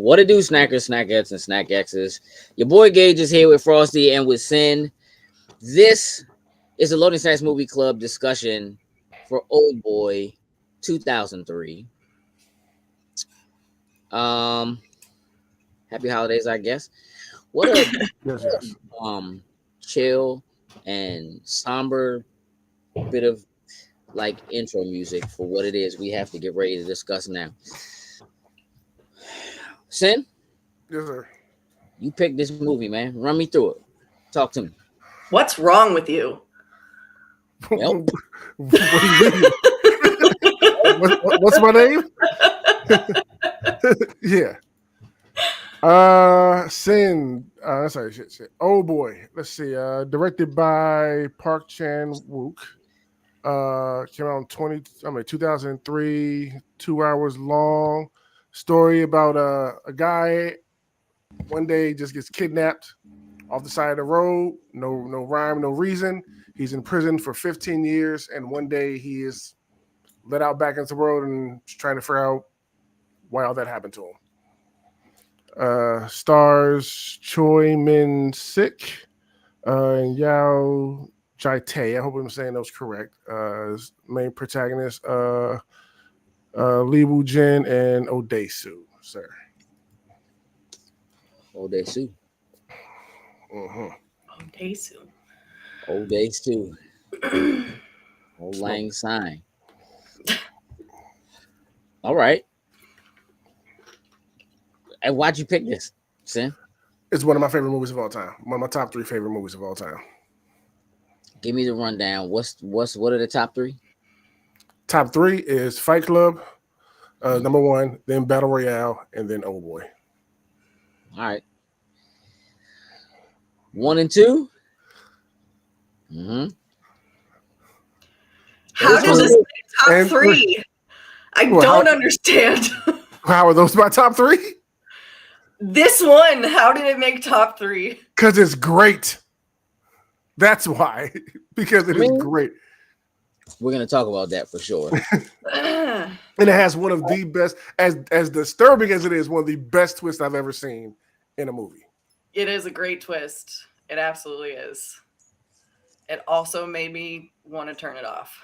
What it do, snackers, snackettes, and snack X's? Your boy Gage is here with Frosty and with Sin. This is a Loading Snacks Movie Club discussion for Oldboy 2003. Um, Happy holidays, I guess. What a Yes. chill and somber bit of like intro music for what it is we have to get ready to discuss now. Sin, Yes, sir. you picked this movie, man. Run me through it. Talk to me. What's wrong with you? Well, What do you mean? What's my name? Yeah. Sin. Sorry, shit. Oh boy. Let's see. Directed by Park Chan Wook. Came out in 2003. 2 hours long. Story about a guy. One day just gets kidnapped off the side of the road. No rhyme, no reason. He's in prison for 15 years, and one day he is let out back into the world and trying to figure out why all that happened to him. Stars Choi Min Sik and Yao Jai Tae. I hope I'm saying those correct. Main protagonist Lee Woo Jin and Odesu, sir. Odesu. Mm-hmm. Odesu. Old Lang Syne. All right. And why'd you pick this, Sin? It's one of my favorite movies of all time. One of my top 3 favorite movies of all time. Give me the rundown. What are the top 3? Top 3 is Fight Club, number 1, then Battle Royale, and then Oldboy. All right. 1 and 2. Mm-hmm. How does this make top 3? I don't understand. How are those my top 3? This one, how did it make top 3? Because it's great. That's why. Because it is great. We're gonna talk about that for sure. And it has one of the best, as disturbing as it is, one of the best twists I've ever seen in a movie. It is a great twist. It absolutely is. It also made me want to turn it off.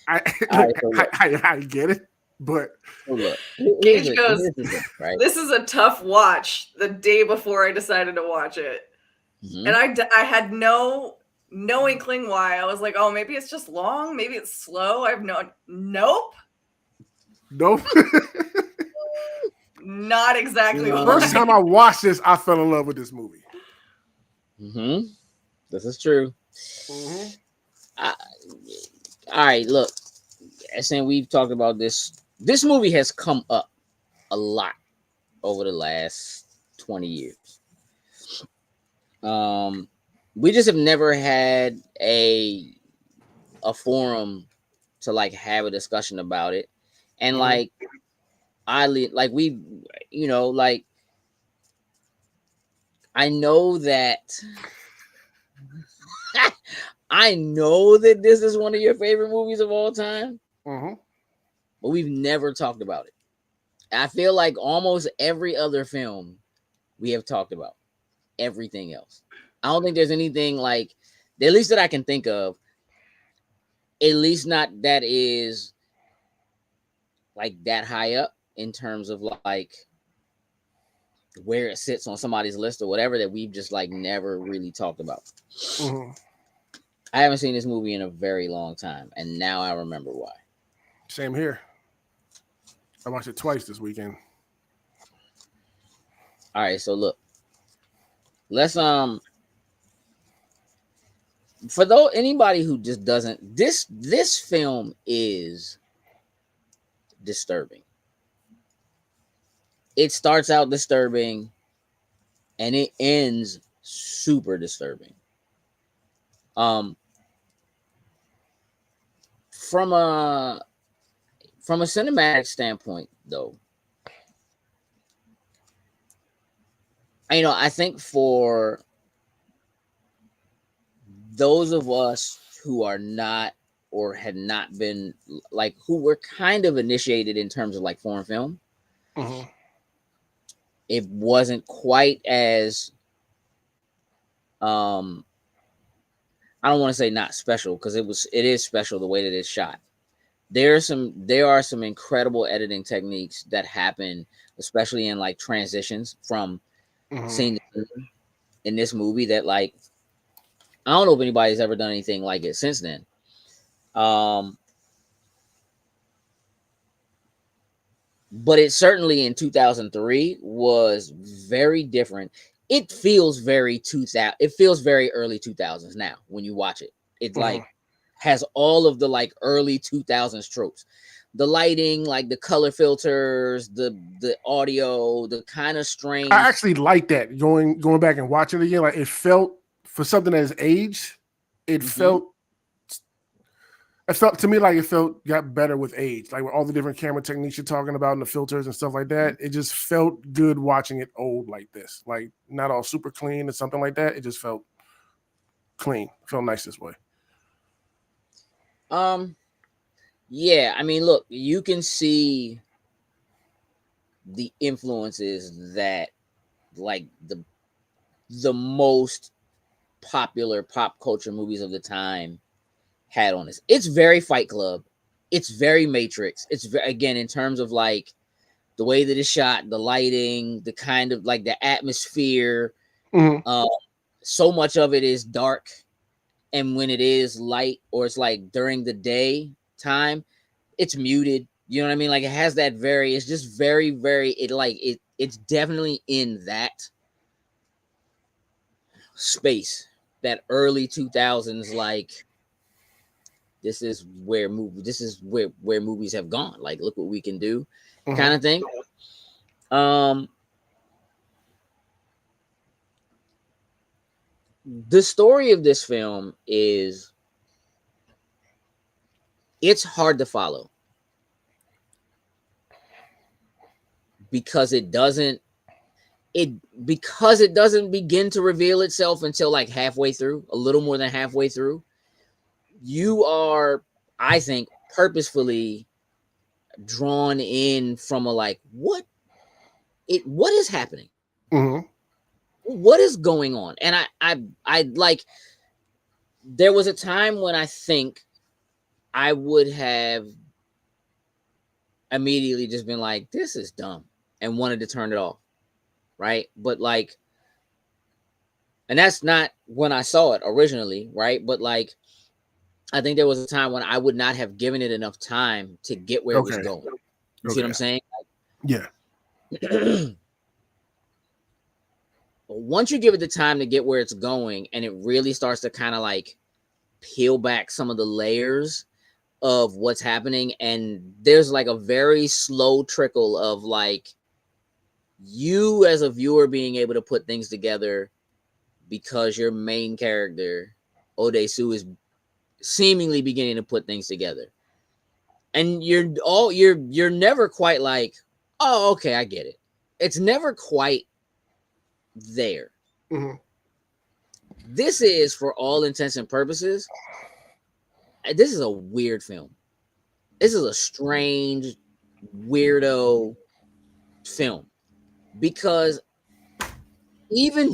I get it, but Gage goes, this is a tough watch the day before I decided to watch it. Mm-hmm. And I had no inkling why. I was like, oh, maybe it's just long, maybe it's slow. Nope. Not exactly. The first time I watched this, I fell in love with this movie. Mm-hmm. This is true. Mm-hmm. All right, look. As saying we've talked about this. This movie has come up a lot over the last 20 years. We just have never had a forum to like have a discussion about it, and like we, you know, like I know that. I know that this is one of your favorite movies of all time, but we've never talked about it. I feel like almost every other film we have talked about. Everything else. I don't think there's anything like, at least that I can think of, at least not that is like that high up in terms of like where it sits on somebody's list or whatever, that we've just like never really talked about. Mm-hmm. I haven't seen this movie in a very long time, and now I remember why. Same here. I watched it twice this weekend. All right, so look. Let's for anybody who just doesn't, this film is disturbing. It starts out disturbing and it ends super disturbing. From a cinematic standpoint, though, I think for those of us who are not or had not been like who were kind of initiated in terms of like foreign film. Mm-hmm. It wasn't quite as I don't want to say not special because it is special the way that it's shot. There are some incredible editing techniques that happen, especially in like transitions from scene to scene in this movie that like I don't know if anybody's ever done anything like it since then. But it certainly in 2003 was very different. It feels very 2000. It feels very early 2000s now when you watch it. It's like has all of the like early 2000s tropes. The lighting, like the color filters, the audio, the kind of strange. I actually like that going back and watching it again. Like it felt for something that has aged, it felt to me like it got better with age. Like with all the different camera techniques you're talking about and the filters and stuff like that. It just felt good watching it old like this. Like not all super clean or something like that. It just felt clean. It felt nice this way. Yeah, I mean, look, you can see the influences that like the most popular pop culture movies of the time had on this. It's very Fight Club. It's very Matrix. It's again in terms of like the way that it's shot, the lighting, the kind of like the atmosphere. So much of it is dark, and when it is light or it's like during the day time, it's muted. You know what I mean? Like it has that very. It's just very, very. It's definitely in that space, that early 2000s. Like this is where movies have gone. Like look what we can do, kind of thing. The story of this film is it's hard to follow because it doesn't begin to reveal itself until like halfway through, a little more than halfway through. You are, I think, purposefully drawn in from a like what is happening, what is going on. And I like there was a time when I think I would have immediately just been like, this is dumb, and wanted to turn it off, right? But like, and that's not when I saw it originally, right? But like, I think there was a time when I would not have given it enough time to get where it was going. You see what I'm saying? Like, yeah. Once you give it the time to get where it's going, and it really starts to kind of like peel back some of the layers of what's happening, and there's like a very slow trickle of like you as a viewer being able to put things together because your main character Odesu is seemingly beginning to put things together, and you're never quite like, oh, okay, I get it. It's never quite there. This is, for all intents and purposes, this is a weird film. This is a strange, weirdo film, because even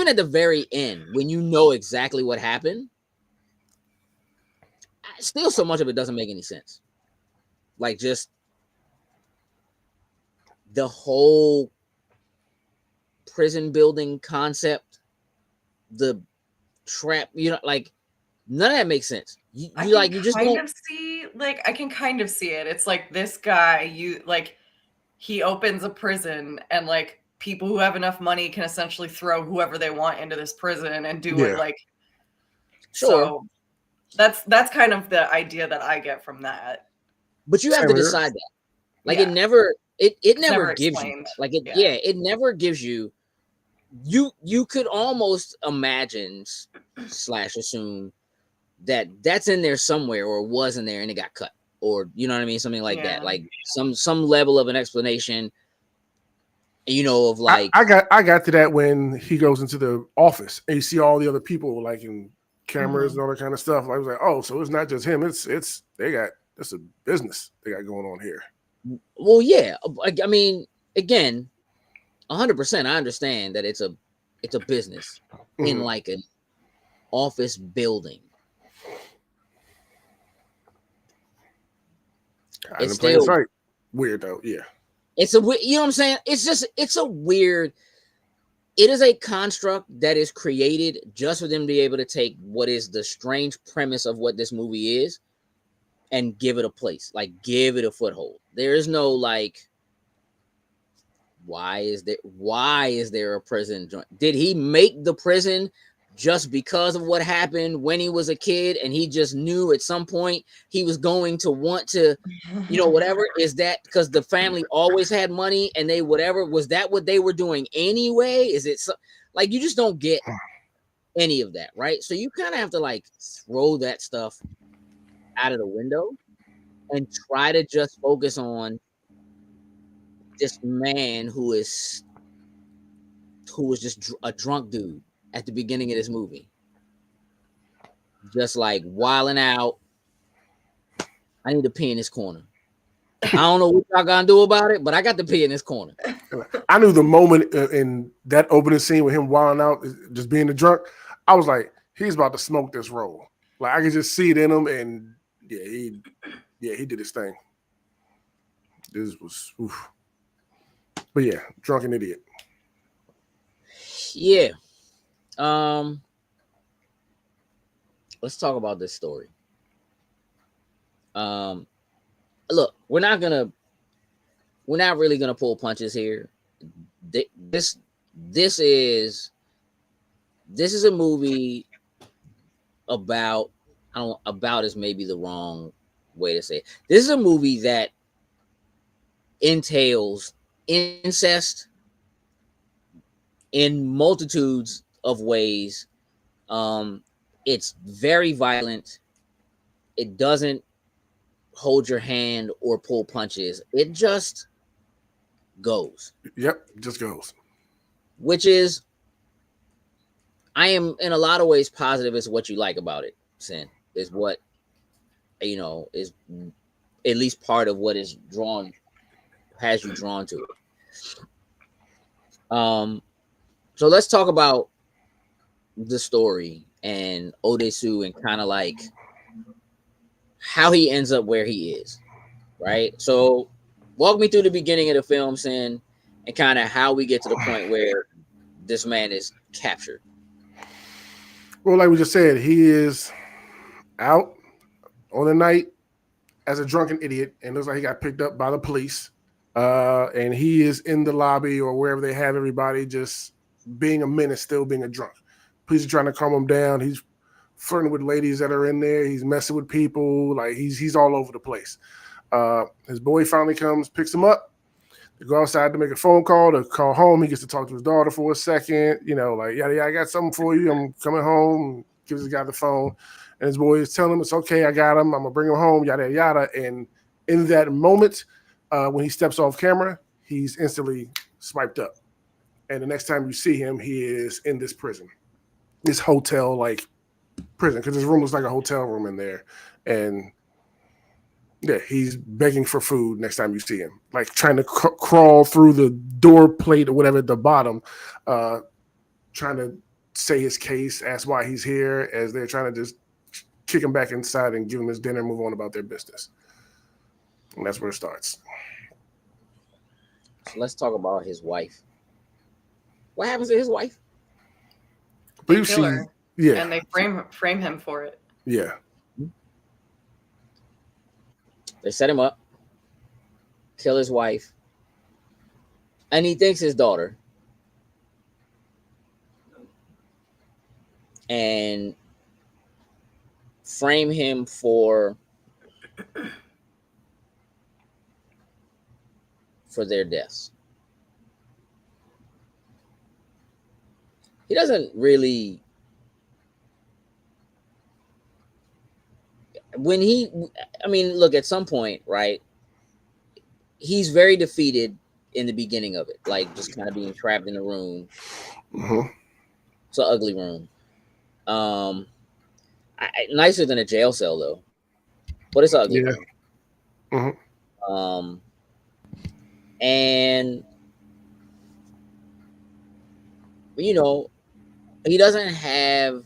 at the very end, when you know exactly what happened, still so much of it doesn't make any sense. Like just the whole prison building concept, the trap, like none of that makes sense. You just kind of see, like I can kind of see it. It's like this guy, he opens a prison, and like people who have enough money can essentially throw whoever they want into this prison and do it. Like, sure. So that's kind of the idea that I get from that. But you have to decide that. Like it never gives you that. Like it never gives you. You could almost imagine / assume that that's in there somewhere, or was in there and it got cut, or you know what I mean, something like that. Like some level of an explanation. Of like I got to that when he goes into the office and you see all the other people like in cameras and all that kind of stuff. I was like, oh, so it's not just him. It's a business they got going on here. Well, yeah. I mean, again, 100%. I understand that it's a business in like an office building. It's still sight. Weird though. Yeah. It's you know what I'm saying? It's a weird. It is a construct that is created just for them to be able to take what is the strange premise of what this movie is and give it a place, like give it a foothold. There is no like, why is there a prison joint? Did he make the prison just because of what happened when he was a kid and he just knew at some point he was going to want to, whatever? Is that because the family always had money and they whatever? Was that what they were doing anyway? Is it like you just don't get any of that, right? So you kind of have to like throw that stuff out of the window and try to just focus on this man who was just a drunk dude at the beginning of this movie, just like wilding out. I need to pee in this corner. I don't know what y'all gonna do about it, but I got to pee in this corner. I knew the moment in that opening scene with him wilding out, just being the drunk, I was like, he's about to smoke this roll. Like I could just see it in him, and he did his thing. This was, oof. But yeah, drunken idiot. Yeah. Let's talk about this story. Look, we're not really gonna pull punches here. This is a movie about, about is maybe the wrong way to say it. This is a movie that entails incest in multitudes of ways. It's very violent. It doesn't hold your hand or pull punches. It just goes. Yep, just goes. Which is, I am in a lot of ways positive is what you like about it, Sin. Is what, is at least part of what has you drawn to it. So let's talk about the story and Odesu and kind of like how he ends up where he is, right? So walk me through the beginning of the film, Sin, and kind of how we get to the point where this man is captured. Well, like we just said, he is out on the night as a drunken idiot, and looks like he got picked up by the police. And he is in the lobby or wherever they have everybody, just being a menace, still being a drunk. Police are trying to calm him down. He's flirting with ladies that are in there. He's messing with people. Like he's all over the place. His boy finally comes, picks him up. They go outside to make a phone call to call home. He gets to talk to his daughter for a second. Like, yeah, I got something for you. I'm coming home. Gives the guy the phone. And his boy is telling him, it's okay, I got him. I'm going to bring him home, yada, yada. And in that moment, when he steps off camera, he's instantly swiped up. And the next time you see him, he is in this prison. This hotel, like, prison. Because his room was like a hotel room in there. And yeah, he's begging for food next time you see him, like trying to crawl through the door plate or whatever at the bottom, trying to say his case, ask why he's here, as they're trying to just kick him back inside and give him his dinner and move on about their business. And that's where it starts. So let's talk about his wife. What happens to his wife? They kill her. Yeah. And they frame him for it. Yeah. They set him up, kill his wife, and he thinks his daughter. And frame him for their deaths. He doesn't really... look, at some point, right, he's very defeated in the beginning of it, like just kind of being trapped in a room. Mm-hmm. It's an ugly room. Nicer than a jail cell though, but it's ugly. Yeah. And you know, he doesn't have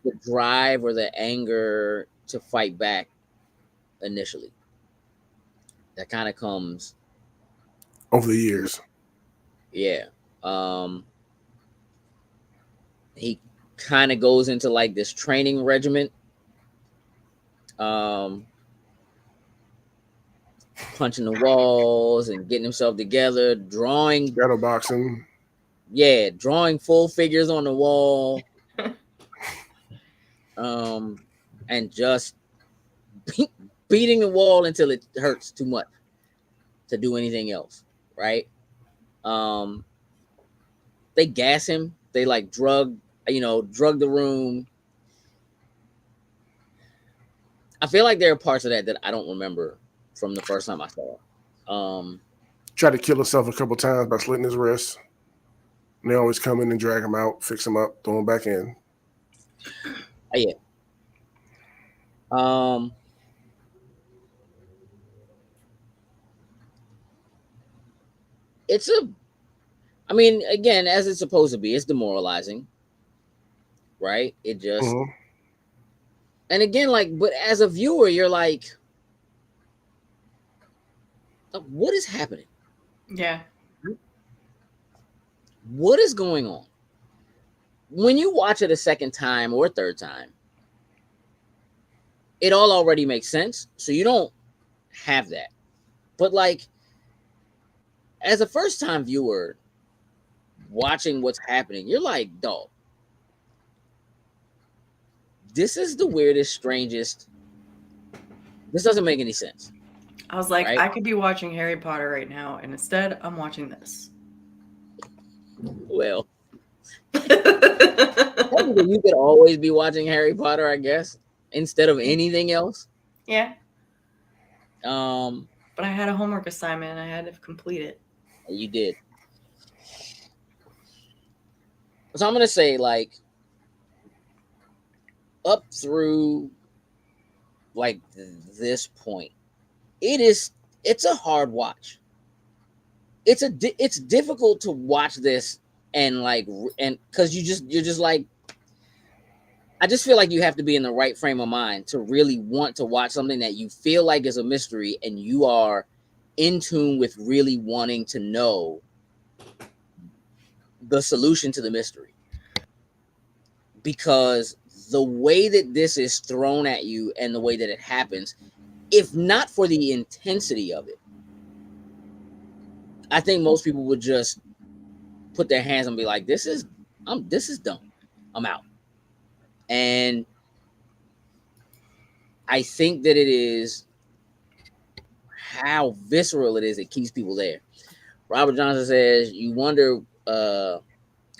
the drive or the anger to fight back initially. That kind of comes over the years. Yeah. He kind of goes into like this training regiment. Punching the walls and getting himself together, drawing shadow boxing. Yeah, drawing full figures on the wall. And just beating the wall until it hurts too much to do anything else, right? They gas him. They like drug the room. I feel like there are parts of that I don't remember from the first time I saw it. Tried to kill himself a couple times by slitting his wrist. And they always come in and drag him out, fix him up, throw him back in. Yeah. I mean, again, as it's supposed to be, it's demoralizing, right? It just, and again, like, but as a viewer, you're like, what is happening? Yeah. What is going on? When you watch it a second time or a third time, it all already makes sense. So you don't have that. But like, as a first time viewer watching what's happening, you're like, dog, this is the weirdest, strangest. This doesn't make any sense. I was like, right? I could be watching Harry Potter right now, and instead I'm watching this. Well, you could always be watching Harry Potter, I guess, instead of anything else. Yeah. But I had a homework assignment and I had to complete it. You did. So I'm gonna say, like, up through like this point, it's a hard watch. It's difficult to watch this and because you're just like, I just feel like you have to be in the right frame of mind to really want to watch something that you feel like is a mystery and you are in tune with really wanting to know the solution to the mystery. Because the way that this is thrown at you and the way that it happens, if not for the intensity of it, I think most people would just put their hands and be like, this is dumb. I'm out. And I think that it is how visceral it is. It keeps people there. Robert Johnson says, you wonder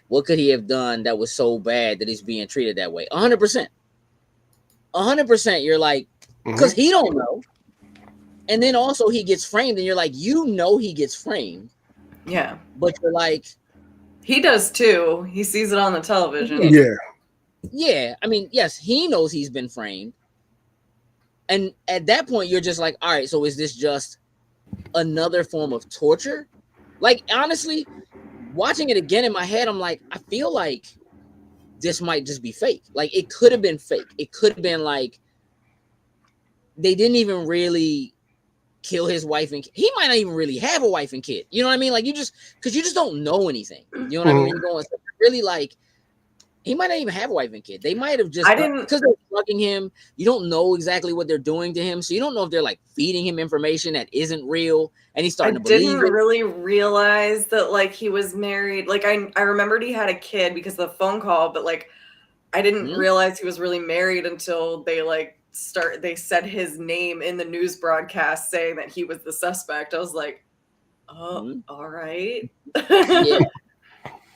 what could he have done that was so bad that he's being treated that way? 100%. 100%. You're like, because he don't know. And then also he gets framed and you're like, he gets framed. Yeah. But you're like, he does too. He sees it on the television. Yeah. Yeah. I mean, yes, he knows he's been framed. And at that point, you're just like, all right, so is this just another form of torture? Like, honestly, watching it again in my head, I'm like, I feel like this might just be fake. Like, it could have been fake. It could have been like, they didn't even really kill his wife and he might not even really have a wife and kid. You know what I mean? Like, because you just don't know anything. You know what I mean? You're going, really, like, he might not even have a wife and kid. They might have just, because they're drugging him. You don't know exactly what they're doing to him. So you don't know if they're like feeding him information that isn't real. And he's starting to believe it. I didn't really realize that like he was married. Like I remembered he had a kid because of the phone call, but like I didn't realize he was really married until they said his name in the news broadcast saying that he was the suspect. I was like, oh, all right. Yeah.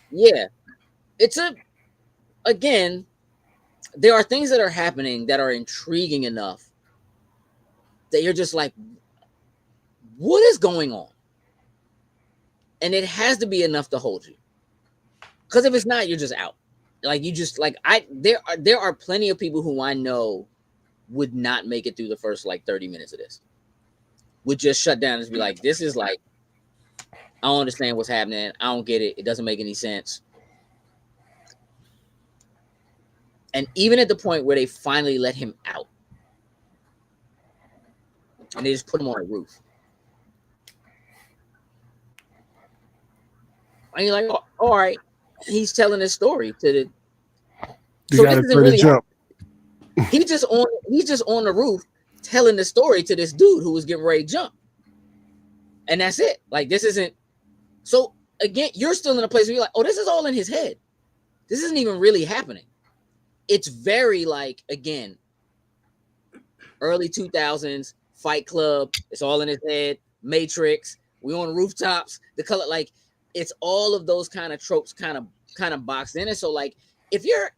Yeah. Again, there are things that are happening that are intriguing enough that you're just like, what is going on? And it has to be enough to hold you. Because if it's not, you're just out. like you just like there are plenty of people who I know would not make it through the first like 30 minutes of this. Would just shut down and be like, this is like, I don't understand what's happening. I don't get it. It doesn't make any sense. And even at the point where they finally let him out and they just put him on a roof. And you're like, oh, all right, he's telling his story to the. So this isn't really jump. He's just on the roof telling the story to this dude who was getting ready to jump. And that's it. Like, this isn't. So again, you're still in a place where you're like, oh, this is all in his head. This isn't even really happening. It's very like, again, early 2000s, Fight Club. It's all in his head. Matrix. We on rooftops. The color, like, it's all of those kind of tropes kind of boxed in. And so, like, if you're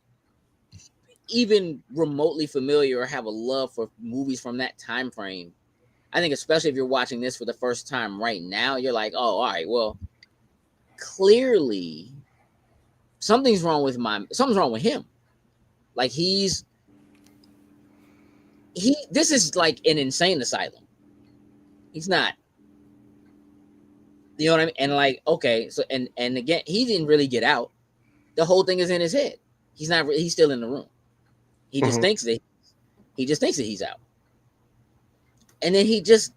even remotely familiar or have a love for movies from that time frame, I think especially if you're watching this for the first time right now, you're like, oh, all right, well, clearly something's wrong with him. Like this is like an insane asylum. He's not. You know what I mean? And like, okay, so and again, he didn't really get out. The whole thing is in his head. He's still in the room. He just thinks that he's out. And then he's just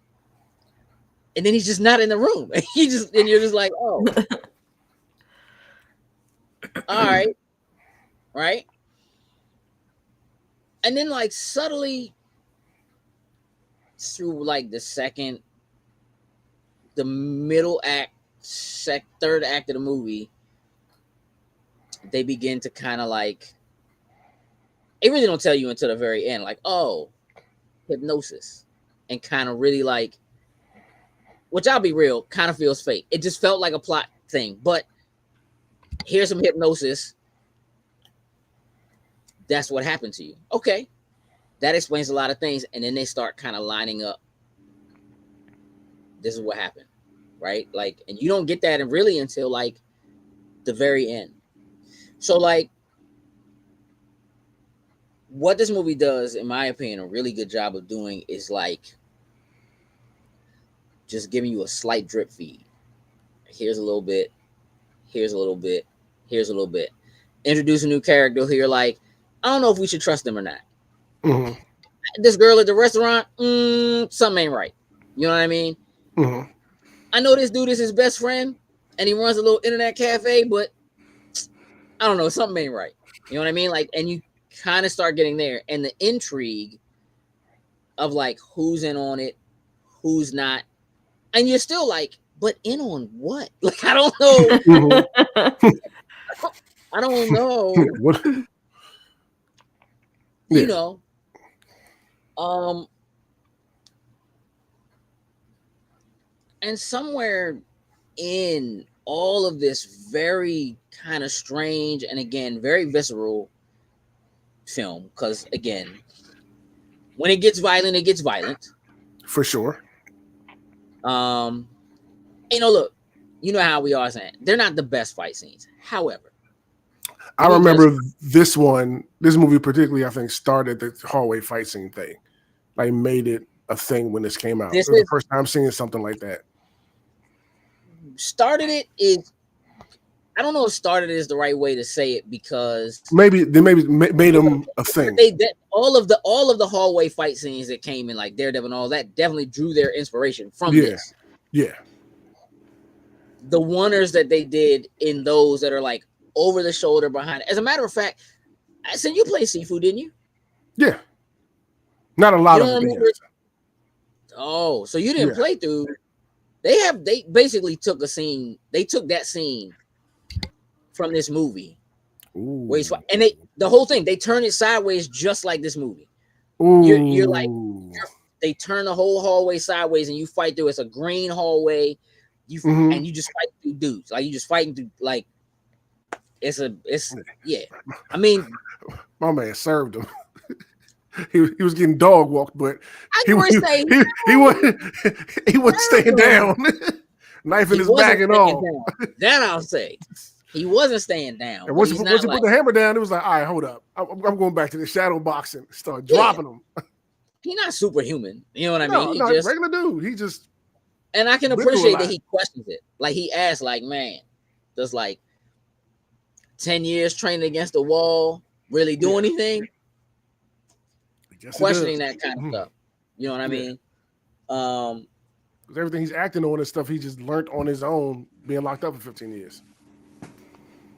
not in the room. And you're just like, oh. All right. Right? And then like subtly through like the middle act, third act of the movie, they begin to kind of like, it really don't tell you until the very end, like, oh, hypnosis. And kind of really like, which I'll be real, kind of feels fake. It just felt like a plot thing, but here's some hypnosis. That's what happened to you. Okay. That explains a lot of things. And then they start kind of lining up. This is what happened. Right? Like, and you don't get that really until like the very end. So like, what this movie does, in my opinion, a really good job of doing is like just giving you a slight drip feed. Here's a little bit. Here's a little bit. Here's a little bit. Introduce a new character who you're like, I don't know if we should trust them or not. Mm-hmm. This girl at the restaurant, something ain't right. You know what I mean? Mm-hmm. I know this dude is his best friend and he runs a little internet cafe, but I don't know, something ain't right. You know what I mean? Like, and you kind of start getting there, and the intrigue of like who's in on it, who's not, and you're still like, but in on what? Like, I don't know. I don't know. What? You know, and somewhere in all of this very kind of strange and again very visceral film, because again, when it gets violent for sure. You know, look, you know how we are saying they're not the best fight scenes. However, I remember this movie particularly, I think, started the hallway fight scene thing. Like, made it a thing when this came out. This was the first time seeing something like that. Started it is, I don't know if started is the right way to say it, because maybe they made them a thing. All of the hallway fight scenes that came in, like Daredevil and all that, definitely drew their inspiration from this. Yeah. The oneers that they did in those that are like over the shoulder behind. As a matter of fact, I said you played Sifu, didn't you? Yeah. Not a lot of it. Oh, so you didn't play through. They basically took a scene. They took that scene from this movie. Where and the whole thing, they turn it sideways just like this movie. You're like, they turn the whole hallway sideways and you fight through. It's a green hallway. And you just fight through dudes. Like, you just fighting through, like, it's yeah. I mean, my man served him. He was getting dog walked, but he wasn't staying down. Knife in his back and all. That I'll say. He wasn't staying down. And once he put the hammer down, it was like, all right, hold up. I'm going back to the shadow boxing. Start dropping him. He's not superhuman. You know what I mean? He just regular dude. He just. And I can appreciate that he questions it. Like he asks, like, man, does like 10 years training against the wall really do anything? Questioning that kind of stuff. You know what I mean? Everything he's acting on is stuff he just learned on his own, being locked up for 15 years.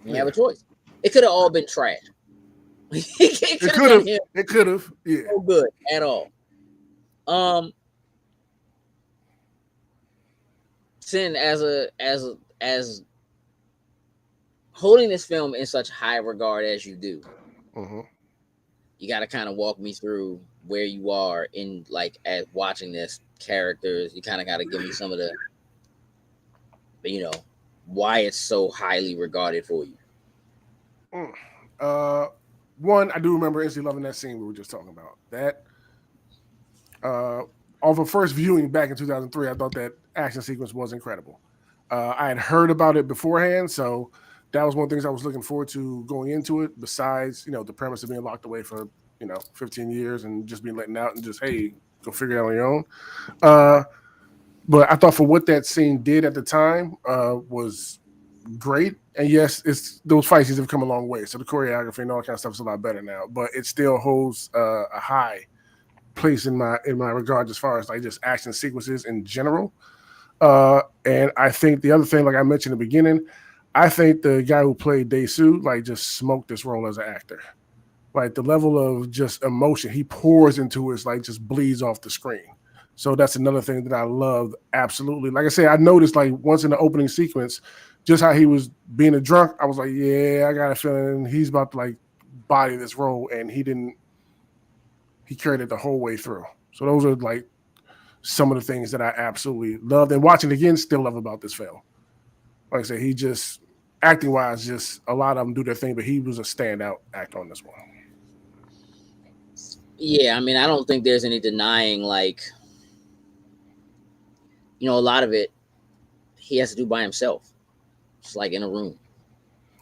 You have a choice. It could have all been trash. It could have. Yeah. No good at all. Sin as holding this film in such high regard as you do, you got to kind of walk me through where you are in like at watching this characters. You kind of got to give me some of the, why it's so highly regarded for you. One, I do remember instantly loving that scene we were just talking about. That off of first viewing back in 2003, I thought that action sequence was incredible. I had heard about it beforehand, so that was one of the things I was looking forward to going into it. Besides, the premise of being locked away for 15 years and just being letting out and just, hey, go figure it out on your own. But I thought for what that scene did at the time was great. And yes, it's those fight scenes have come a long way. So the choreography and all that kind of stuff is a lot better now. But it still holds a high place in my regard as far as like just action sequences in general. And I think the other thing, like I mentioned in the beginning, I think the guy who played Dae-soo like just smoked this role as an actor. Like the level of just emotion he pours into it, like just bleeds off the screen. So that's another thing that I love absolutely. Like I said, I noticed like once in the opening sequence, just how he was being a drunk. I was like, yeah, I got a feeling he's about to like body this role, and he didn't. He carried it the whole way through. So those are like some of the things that I absolutely loved, and watching again, still love about this film. Like I said, he just acting wise, just a lot of them do their thing, but he was a standout actor on this one. Yeah, I mean, I don't think there's any denying, like, a lot of it he has to do by himself. Just like in a room.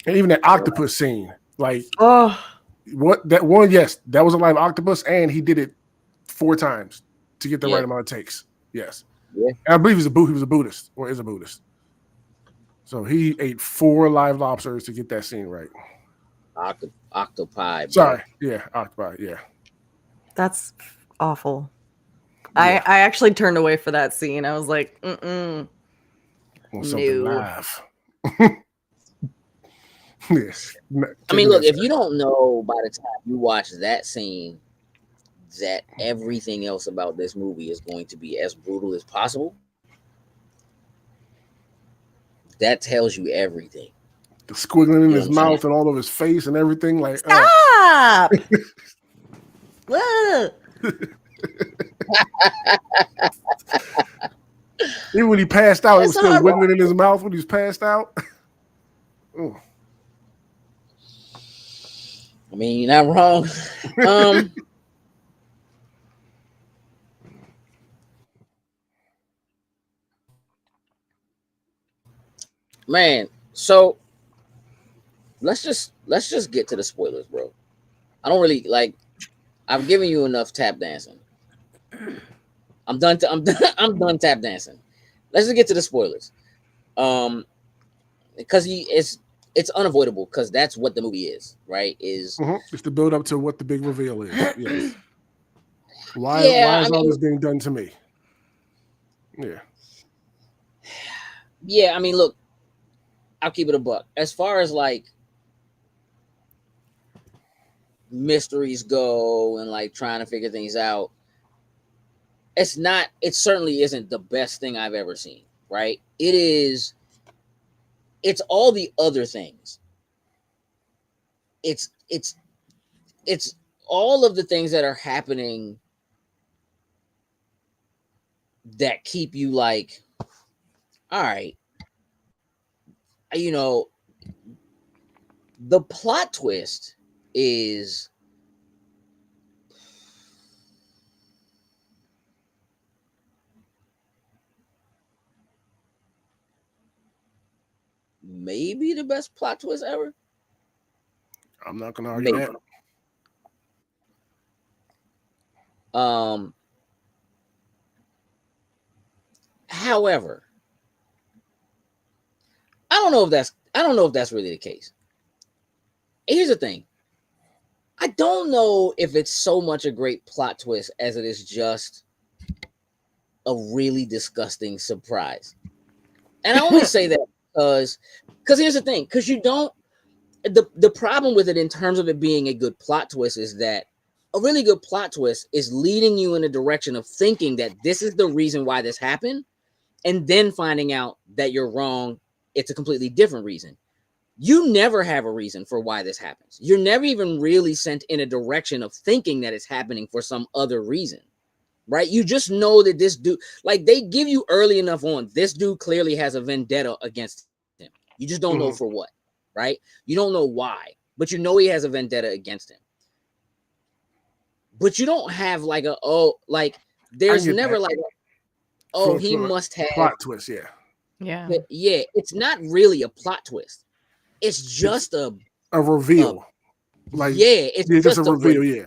And even that octopus scene, like, what that one, yes, that was a live octopus, and he did it 4 times to get the right amount of takes. Yes. Yeah. And I believe he was a Buddhist or is a Buddhist. So he ate 4 live lobsters to get that scene right. Octopi. Sorry. Yeah, octopi. Yeah. That's awful. Yeah. I actually turned away for that scene. I was like, something live. Yes. I mean, look, if you don't know by the time you watch that scene that everything else about this movie is going to be as brutal as possible, that tells you everything. The squiggling in his mouth and all of his face and everything. Like, stop! Whoa! Even when he passed out, it was still wiggling in his mouth when he was passed out. I mean, you're not wrong. Man, so let's just get to the spoilers, bro. I don't really like. I've given you enough tap dancing. I'm done done tap dancing. Let's just get to the spoilers. Because it's unavoidable because that's what the movie is, right? It's the build up to what the big reveal is. Yes. Why is all this being done to me? Yeah. Yeah, I mean, look, I'll keep it a buck. As far as like mysteries go and like trying to figure things out, it certainly isn't the best thing I've ever seen, right? It's all the other things. It's all of the things that are happening that keep you like, all right, the plot twist is maybe the best plot twist ever. I'm not gonna argue that. However, I don't know if that's really the case. Here's the thing. I don't know if it's so much a great plot twist as it is just a really disgusting surprise. And I only say that because here's the thing, because you don't the problem with it in terms of it being a good plot twist is that a really good plot twist is leading you in a direction of thinking that this is the reason why this happened, and then finding out that you're wrong. It's a completely different reason. You never have a reason for why this happens. You're never even really sent in a direction of thinking that it's happening for some other reason, right? You just know that this dude, like they give you early enough on, this dude clearly has a vendetta against him. You just don't know for what, right? You don't know why, but you know he has a vendetta against him. But you don't have like there's never that. Like, he must have plot twist, yeah. It's not really a plot twist. It's just a reveal. It's just a reveal.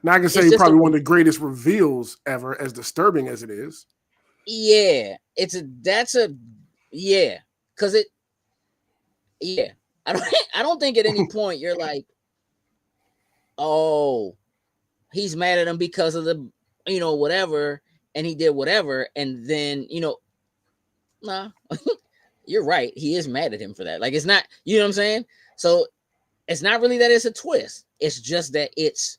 Now I can say probably one of the greatest reveals ever, as disturbing as it is. Yeah, because I don't think at any point you're like, oh, he's mad at him because of the whatever, and he did whatever, and then nah. You're right. He is mad at him for that. Like, it's not, you know what I'm saying? So it's not really that it's a twist. It's just that it's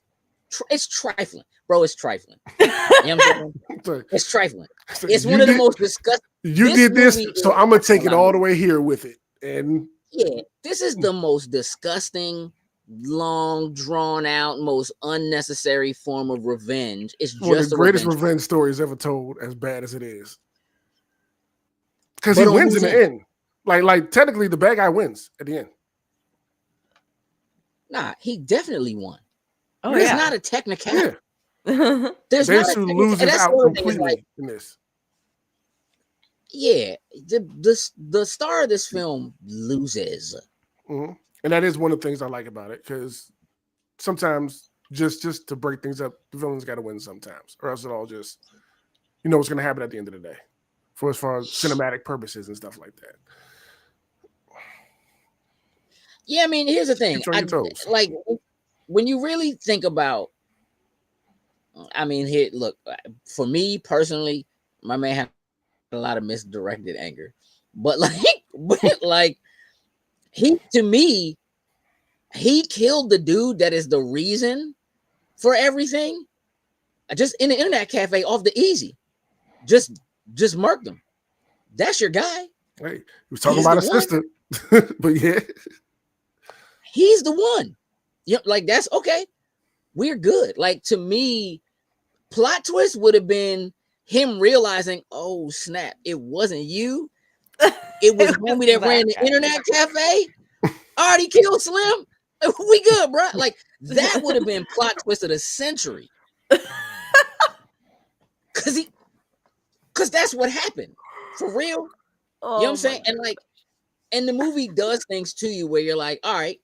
trifling. Bro, it's trifling. You know what I'm saying? It's trifling. It's one of the most disgusting. You did this, so I'm going to take it all the way here with it. And yeah, this is the most disgusting, long, drawn out, most unnecessary form of revenge. It's one just of the greatest revenge stories ever told, as bad as it is. Because he wins in the end. Like technically the bad guy wins at the end. Nah, he definitely won. Oh, There's not a technicality. Yeah. There's not who loses out completely in this. Yeah, the star of this film loses. Mm-hmm. And that is one of the things I like about it, because sometimes just to break things up, the villain's got to win sometimes, or else it all just, what's going to happen at the end of the day. For as far as cinematic purposes and stuff like that. Yeah, I mean, here's the thing. Like, when you really think about, I mean, here, look, for me personally, my man had a lot of misdirected anger, but he killed the dude that is the reason for everything. Just in the internet cafe off the easy, just murked him. That's your guy. Hey, he was talking about his sister, but yeah, he's the one. Like, that's okay. We're good. Like, to me, plot twist would have been him realizing, oh snap, it wasn't you. It was homie that ran the internet cafe. Already killed Slim. We good, bro. Like, that would have been plot twist of the century. Cause that's what happened. For real. You know what I'm saying? And the movie does things to you where you're like, all right,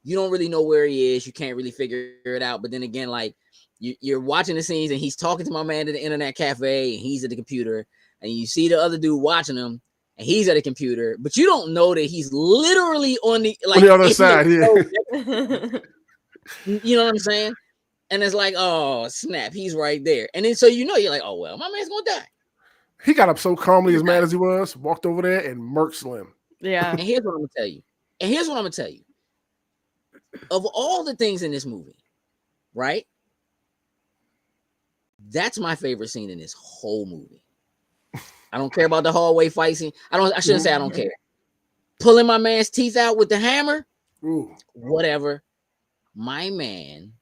you don't really know where he is. You can't really figure it out. But then again, like, you're watching the scenes and he's talking to my man at the internet cafe and he's at the computer, and you see the other dude watching him and he's at a computer, but you don't know that he's literally on the other side. Yeah. You know what I'm saying? And it's like, oh snap, he's right there. And then so you're like, oh well, my man's gonna die. He got up so calmly, as mad as he was, walked over there and murked Slim. Yeah. And here's what I'm gonna tell you. Of all the things in this movie, right? That's my favorite scene in this whole movie. I don't care about the hallway fight scene. I shouldn't say I don't care. Pulling my man's teeth out with the hammer. Ooh. Whatever. My man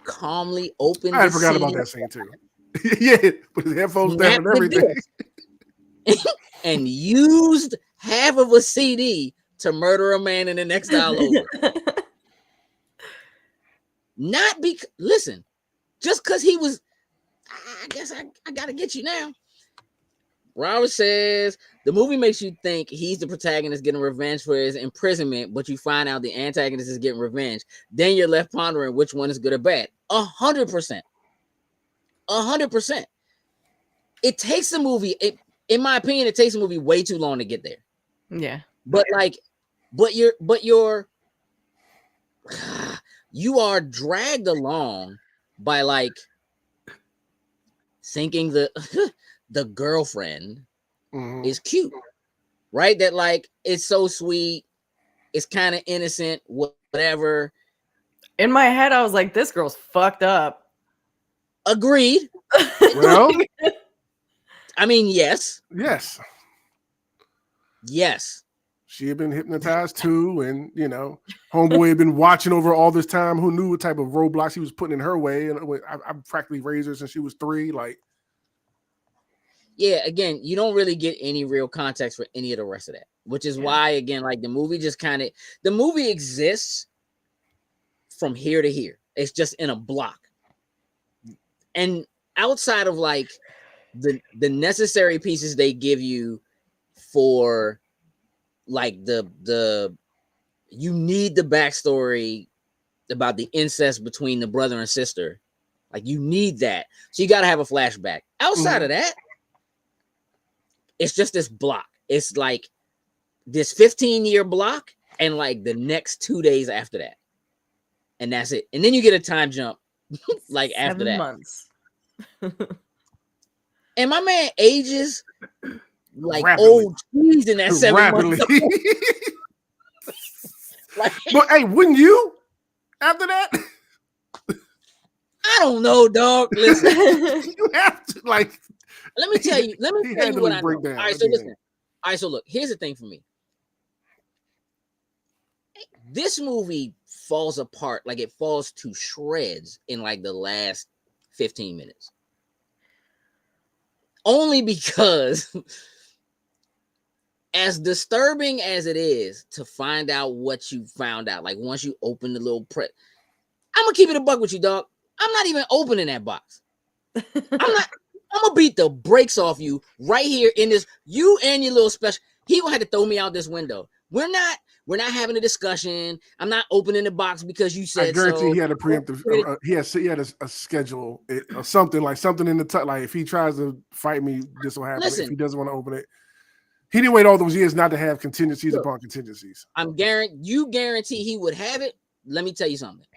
calmly opened I forgot about that scene too. Yeah, with his headphones down and everything. And used half of a CD to murder a man in the next aisle over. Not because, listen, just because he was, I guess I gotta get you now. Robert says the movie makes you think he's the protagonist getting revenge for his imprisonment, but you find out the antagonist is getting revenge. Then you're left pondering which one is good or bad. 100%. 100%. It takes the movie, in my opinion, it takes the movie way too long to get there. Yeah. But you are dragged along by like thinking the girlfriend is cute, right? That like it's so sweet, it's kind of innocent, whatever. In my head, I was like, this girl's fucked up. Agreed. Well, I mean, yes. She had been hypnotized too, and homeboy had been watching over all this time. Who knew what type of roadblocks he was putting in her way? And I've practically raised her since she was 3. Like, yeah, again, you don't really get any real context for any of the rest of that, which is why, again, like the movie exists from here to here. It's just in a block, and outside of like the necessary pieces they give you for like the you need the backstory about the incest between the brother and sister, like you need that, so you got to have a flashback. Outside of that, it's just this block. It's like this 15-year block and like the next 2 days after that, and that's it. And then you get a time jump like 7 after that. Months. And my man ages like rapidly. Old cheese in that 7 months. Like, but hey, wouldn't you after that? I don't know, dog. Listen, you have to like. Let me tell you what I know. All right, so listen. All right, so look. Here's the thing for me. This movie falls apart, like it falls to shreds in like the last 15 minutes. Only because, as disturbing as it is to find out what you found out, like once you open the little I'm gonna keep it a buck with you, dog. I'm not even opening that box. I'm gonna beat the brakes off you right here in this. You and your little special. He gonna have to throw me out this window. We're not having a discussion. I'm not opening the box because you said. I guarantee he had a preemptive. He had a schedule or something in the like if he tries to fight me, this will happen. Listen, if he doesn't want to open it, he didn't wait all those years not to have contingencies upon contingencies. You guarantee he would have it. Let me tell you something.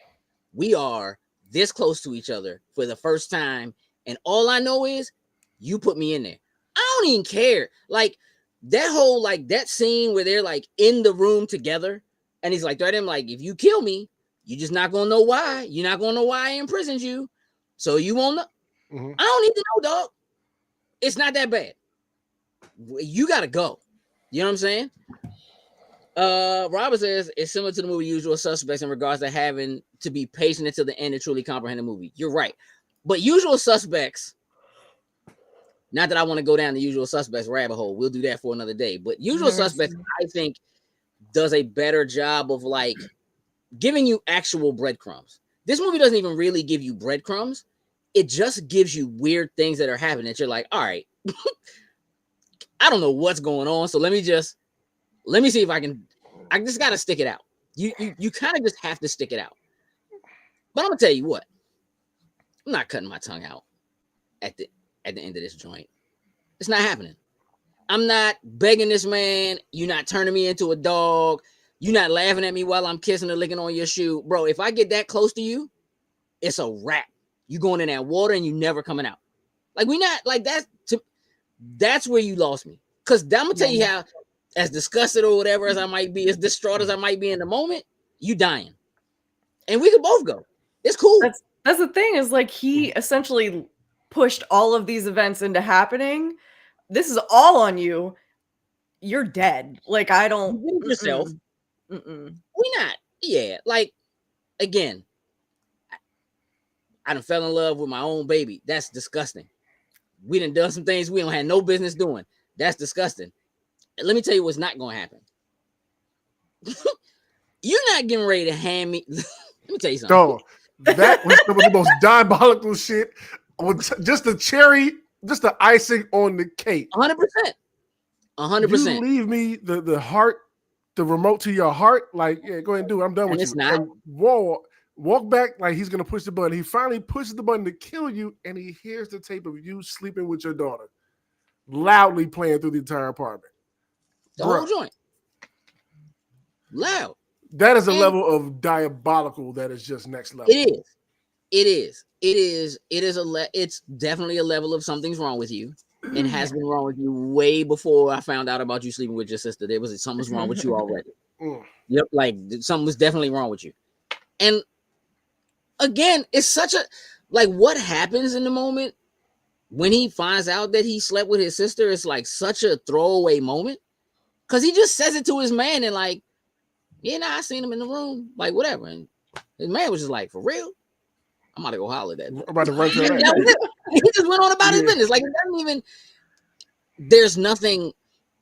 We are this close to each other for the first time, and all I know is you put me in there. I don't even care. Like. That whole like that scene where they're like in the room together, and he's like threatening him, like, if you kill me, you're just not gonna know why. You're not gonna know why I imprisoned you, so you won't know. I don't need to know, dog. It's not that bad. You gotta go. You know what I'm saying? Robert says it's similar to the movie Usual Suspects in regards to having to be patient until the end to truly comprehend the movie. You're right, but Usual Suspects. Not that I want to go down the Usual Suspects rabbit hole. We'll do that for another day. But Usual Suspects, I think, does a better job of like giving you actual breadcrumbs. This movie doesn't even really give you breadcrumbs. It just gives you weird things that are happening that you're like, all right, I don't know what's going on. So let me see if I just got to stick it out. You kind of just have to stick it out. But I'm going to tell you what, I'm not cutting my tongue out at the end of this joint. It's not happening. I'm not begging this man. You're not turning me into a dog. You're not laughing at me while I'm kissing or licking on your shoe. Bro, if I get that close to you, it's a wrap. You going in that water and you never coming out. Like, we not like that's where you lost me. Because I'm gonna tell you how, as disgusted or whatever as I might be, as distraught as I might be in the moment, you dying. And we could both go. It's cool. That's the thing, is like he essentially pushed all of these events into happening. This is all on you. You're dead. Like, I don't yourself. We not. Yeah. Like, again, I done fell in love with my own baby. That's disgusting. We done some things we don't have no business doing. That's disgusting. And let me tell you what's not gonna happen. You're not getting ready to hand me. Let me tell you something. That was some of the most diabolical shit. Just the cherry just the icing on the cake. 100%. 100%. You leave me the heart, the remote to your heart. Like, yeah, go ahead and do it. I'm done with you. Not. And walk back like he's gonna push the button. He finally pushes the button to kill you, and he hears the tape of you sleeping with your daughter, loudly playing through the entire apartment. The whole joint. Loud. That is a level of diabolical that is just next level. It's definitely a level of something's wrong with you. And has been wrong with you way before I found out about you sleeping with your sister. Something was wrong with you already. Yep, like something was definitely wrong with you. And again, it's such a what happens in the moment when he finds out that he slept with his sister. It's like such a throwaway moment because he just says it to his man and like, yeah, nah, I seen him in the room, like whatever. And his man was just like, for real, I'm about to go holler at that. I'm about to run to that. He just went on about his business. Like it doesn't even. There's nothing.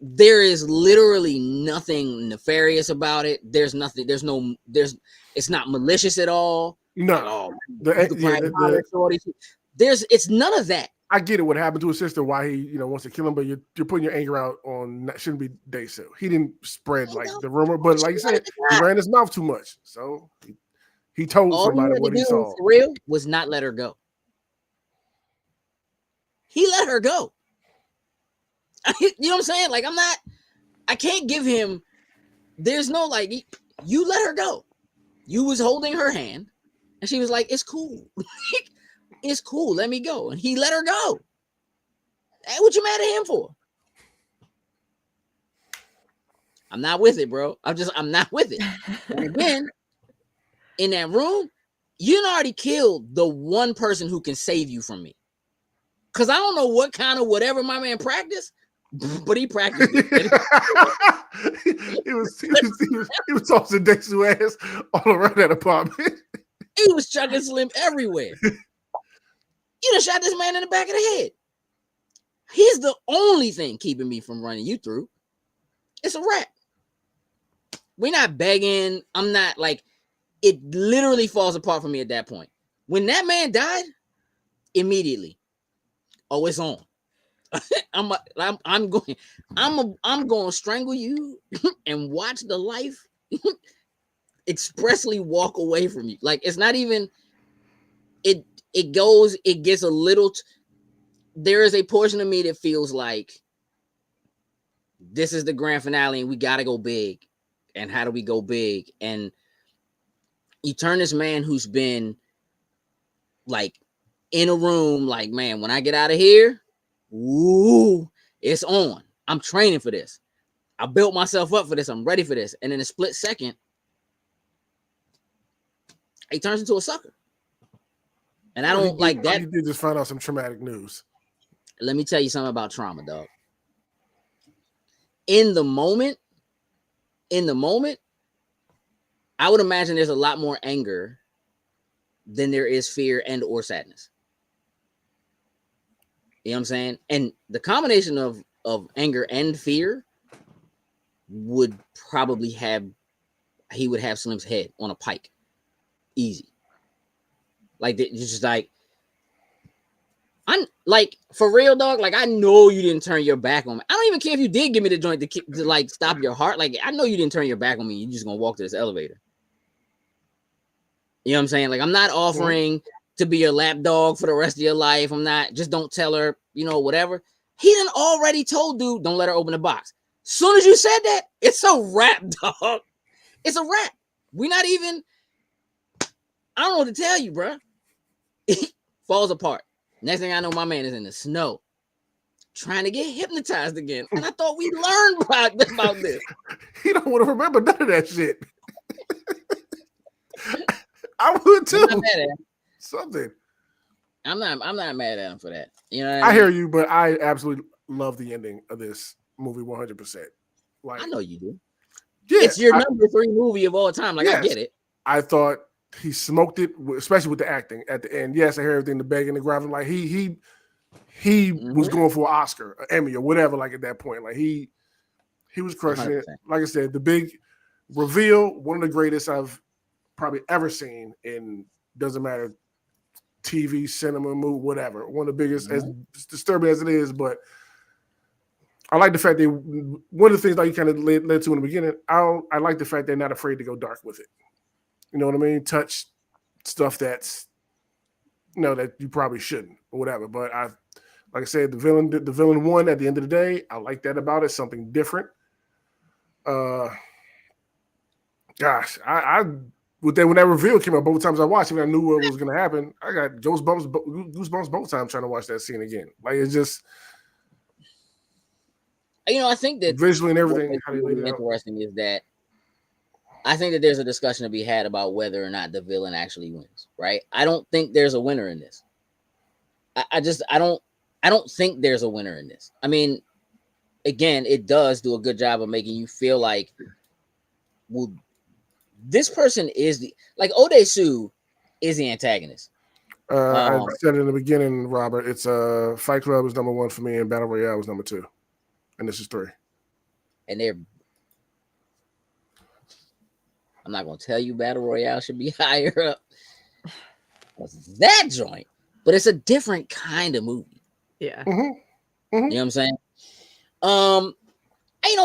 There is literally nothing nefarious about it. There's nothing. It's not malicious at all. No. It's none of that. I get it. What happened to his sister? Why he wants to kill him? But you're putting your anger out on shouldn't be Dasu. He didn't spread like the rumor, but like you said, he ran his mouth too much. So he told somebody what he saw. For real, was not let her go. He let her go. You know what I'm saying? Like I can't give him. There's no you let her go. You was holding her hand, and she was like, "It's cool." It's cool. Let me go. And he let her go. Hey, what you mad at him for? I'm not with it, bro. I'm not with it. And again, in that room, you already killed the one person who can save you from me. Because I don't know what kind of whatever my man practiced, but he practiced it. he was tossing Dasu ass all around that apartment. He was chucking Slim everywhere. You done shot this man in the back of the head. He's the only thing keeping me from running you through. It's a wrap. We're not begging. I'm not it literally falls apart for me at that point. When that man died, immediately. Oh, it's on. I'm going to strangle you and watch the life expressly walk away from you. Like it's not even it gets a little there is a portion of me that feels like this is the grand finale and we got to go big. And how do we go big? And you turn this man who's been in a room man, when I get out of here, ooh, it's on. I'm training for this. I built myself up for this. I'm ready for this. And in a split second, he turns into a sucker. And I don't like that. You did just find out some traumatic news. Let me tell you something about trauma, dog. In the moment, I would imagine there's a lot more anger than there is fear and or sadness. You know what I'm saying? And the combination of anger and fear would probably he would have Slim's head on a pike. Easy. I'm for real, dog. I know you didn't turn your back on me. I don't even care if you did give me the joint to stop your heart. I know you didn't turn your back on me. You're just gonna walk to this elevator. You know what I'm saying? I'm not offering to be your lap dog for the rest of your life. I'm not. Just don't tell her. Whatever. He done already told dude, don't let her open the box. Soon as you said that, it's a wrap, dog. It's a wrap. We're not even. I don't know what to tell you, bro. It falls apart. Next thing I know, my man is in the snow trying to get hypnotized again. And I thought we learned about this. He don't want to remember none of that shit. I would too. I'm not mad at him. Something. I'm not mad at him for that. You know what I hear you, but I absolutely love the ending of this movie 100%. I know you do. Yeah, it's your number 3 movie of all time. Yes, I get it. I thought he smoked it, especially with the acting at the end. Yes, I hear everything, the begging, the gravel. He was going for an Oscar, an Emmy, or whatever. At that point, he was crushing 100%. It. Like I said, the big reveal, one of the greatest I've probably ever seen in doesn't matter TV, cinema, movie, whatever. One of the biggest, as disturbing as it is, but I like the fact that one of the things that you kind of led to in the beginning, I like the fact they're not afraid to go dark with it. You know what I mean? Touch stuff that's, that you probably shouldn't or whatever. But like I said, the villain won at the end of the day. I like that about it. Something different. Gosh, when that reveal came out, both times I watched it, I knew what was going to happen. I got goosebumps both times trying to watch that scene again. Like, it's just, I think that visually and everything. How really interesting is that I think that there's a discussion to be had about whether or not the villain actually wins. Right? I don't think there's a winner in this. I don't think there's a winner in this. I mean, again, it does do a good job of making you feel like, well, this person is Odesu is the antagonist. I said it in the beginning, Robert. It's Fight Club is number 1 for me, and Battle Royale was number 2, and this is 3. And I'm not gonna tell you Battle Royale should be higher up. That joint, but it's a different kind of movie. Yeah. Mm-hmm. Mm-hmm. You know what I'm saying?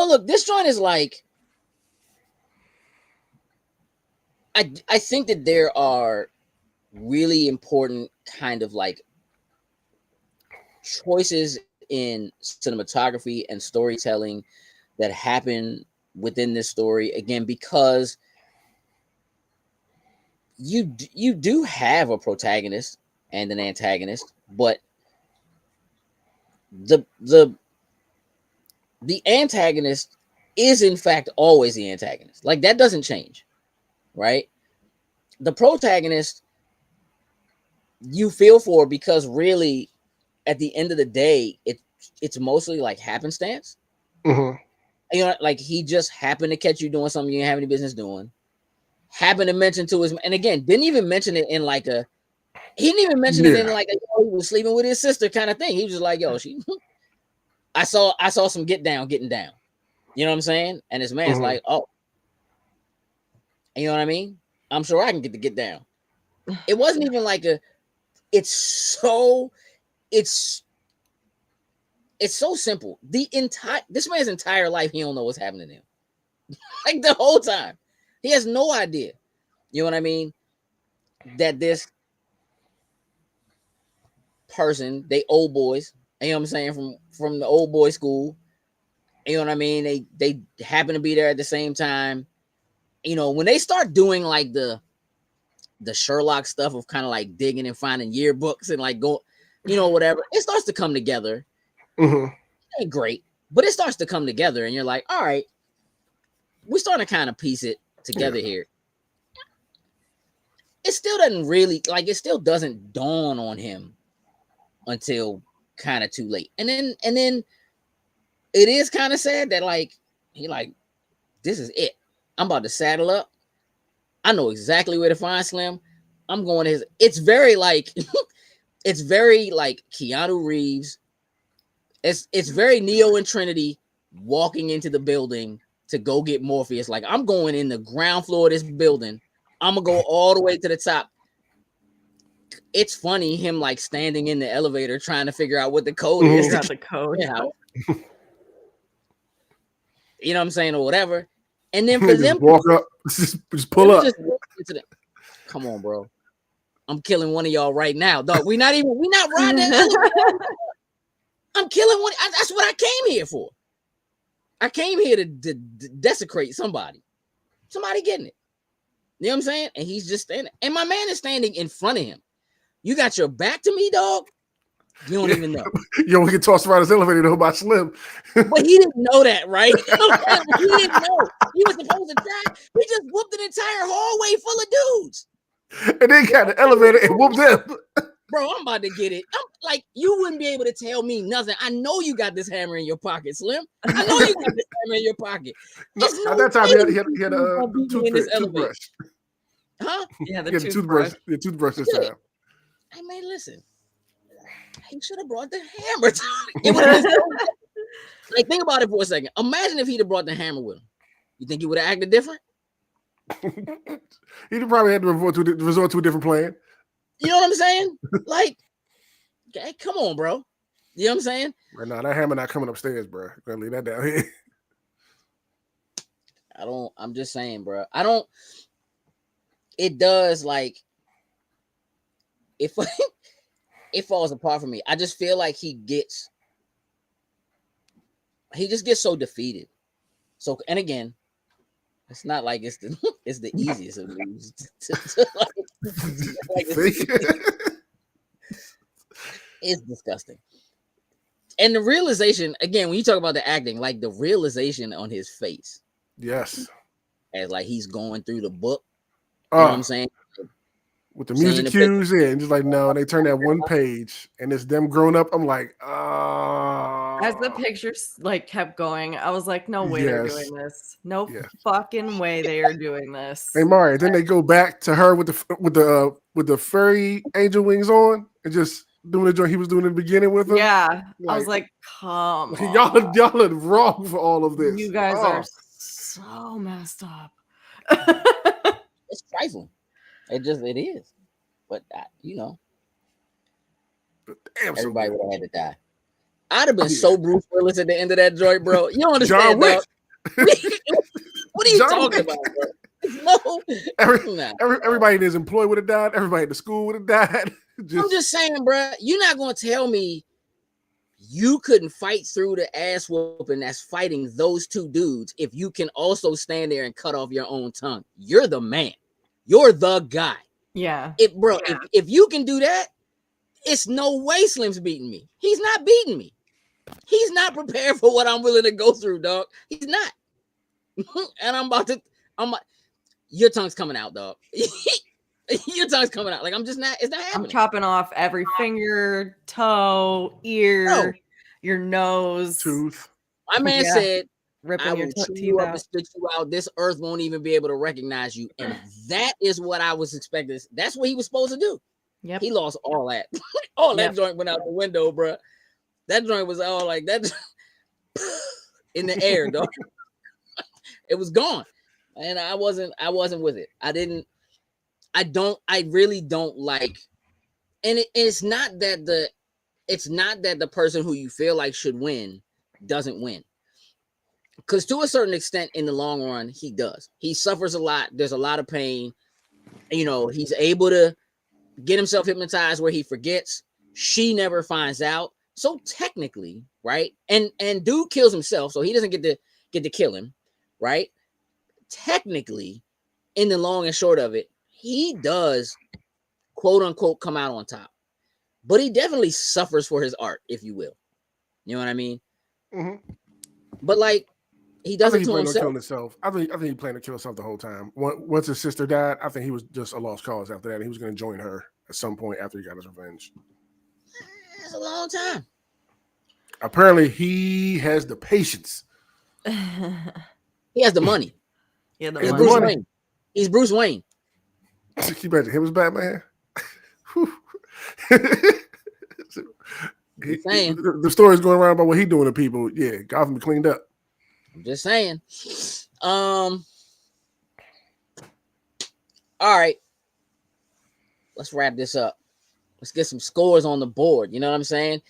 Look, this joint is like, I think that there are really important kind of like choices in cinematography and storytelling that happen within this story, again, because you do have a protagonist and an antagonist, but the antagonist is in fact always the antagonist. Like, that doesn't change, right? The protagonist you feel for, because really at the end of the day, it's mostly like happenstance. Mm-hmm. Like, he just happened to catch you doing something you didn't have any business doing. Happened to mention to his, and again, didn't even mention it in like a, he didn't even mention it in like a, he was sleeping with his sister kind of thing. He was just like, yo, I saw some getting down. You know what I'm saying? And this man's like, oh, you know what I mean? I'm sure I can get down. It wasn't even like a, it's so simple. This man's entire life, he don't know what's happening to him. Like, the whole time. He has no idea. You know what I mean? That this person, they old boys, you know what I'm saying, from the old boy school. You know what I mean? They happen to be there at the same time. When they start doing like the Sherlock stuff of kind of like digging and finding yearbooks and like go, whatever, it starts to come together. Mm-hmm. It ain't great, but it starts to come together, and you're like, all right, we're starting to kind of piece it together here. It still doesn't really, like, it still doesn't dawn on him until kind of too late. And then it is kind of sad that, like, he like, this is it. I'm about to saddle up. I know exactly where to find Slim. I'm going to his. It's very like, it's very like Keanu Reeves. It's very Neo and Trinity walking into the building to go get Morpheus. Like, I'm going in the ground floor of this building. I'm gonna go all the way to the top. It's funny him like standing in the elevator trying to figure out what the code is. Got the code. You know what I'm saying, or whatever. And then for them, walk up, just pull up. Come on, bro. I'm killing one of y'all right now, dog. We're not riding that elevator. I'm killing one. That's what I came here for. I came here to desecrate somebody. Somebody getting it. You know what I'm saying? And he's just standing. And my man is standing in front of him. You got your back to me, dog? You don't even know. Yo, we can toss around his elevator to about Slim. But he didn't know that, right? He didn't know. He was supposed to die. He just whooped an entire hallway full of dudes. And then got the elevator and whooped them. Bro, I'm about to get it. I'm like, you wouldn't be able to tell me nothing. I know you got this hammer in your pocket, Slim. I know you got this hammer in your pocket. No, at that time, he had a toothbrush. Huh? Yeah, the toothbrush. The toothbrush this time. I mean, listen. He should have brought the hammer. It was like, think about it for a second. Imagine if he'd have brought the hammer with him. You think he would have acted different? He'd probably had to resort to a different plan. You know what I'm saying? Like, okay, come on, bro. You know what I'm saying? Right now, that hammer not coming upstairs, bro. Gonna leave that down here. I'm just saying, bro. It does, like, it falls apart for me. I just feel like he just gets so defeated. So, and again, it's not like it's the easiest of moves. It's disgusting. And the realization, again, when you talk about the acting, like the realization on his face. Yes. As like he's going through the book. You know what I'm saying? With the music cues and just like, no, they turn that one page and it's them grown up. I'm like, As the pictures like kept going, I was like, no way they're doing this. No fucking way they are doing this. Hey Mari, then they go back to her with the furry angel wings on and just doing the joint he was doing in the beginning with him. Yeah. I was like, come on. Y'all are wrong for all of this. You guys are so messed up. It's trifling. It is. But you know, everybody would have had to die. I'd have been so Bruce Willis at the end of that joint, bro. You don't understand, dog. What are you talking about, bro? Everybody in his employee would have died. Everybody in the school would have died. I'm just saying, bro. You're not going to tell me you couldn't fight through the ass whooping that's fighting those two dudes if you can also stand there and cut off your own tongue. You're the man. You're the guy. Yeah. If you can do that, it's no way Slim's beating me. He's not beating me. He's not prepared for what I'm willing to go through, dog. He's not. And your tongue's coming out, dog. Your tongue's coming out. Like, it's not happening. I'm chopping off every finger, toe, ear, your nose, tooth. My man said, ripping I your will chew you up and spit you out. This earth won't even be able to recognize you. And that is what I was expecting. That's what he was supposed to do. Yep. He lost all that. That joint went out the window, bro. That joint was all like that in the air, dog. It was gone. And I wasn't with it. I really don't like, and it's not that the person who you feel like should win doesn't win. Because to a certain extent, in the long run, he does. He suffers a lot. There's a lot of pain. You know, he's able to get himself hypnotized where he forgets. She never finds out. So technically, right? And dude kills himself, so he doesn't get to kill him, right? Technically, in the long and short of it, he does, quote unquote, come out on top. But he definitely suffers for his art, if you will. You know what I mean? Mm-hmm. But like, he does it to himself. I think he planned to kill himself the whole time. Once his sister died, I think he was just a lost cause after that. He was going to join her at some point after he got his revenge. That's a long time. Apparently, he has the patience. He has the money. Yeah, He's Bruce Wayne. He's Bruce Wayne. Can you imagine him as Batman? The story's going around about what he's doing to people. Yeah, Gotham be cleaned up. I'm just saying. All right. Let's wrap this up. Let's get some scores on the board. You know what I'm saying?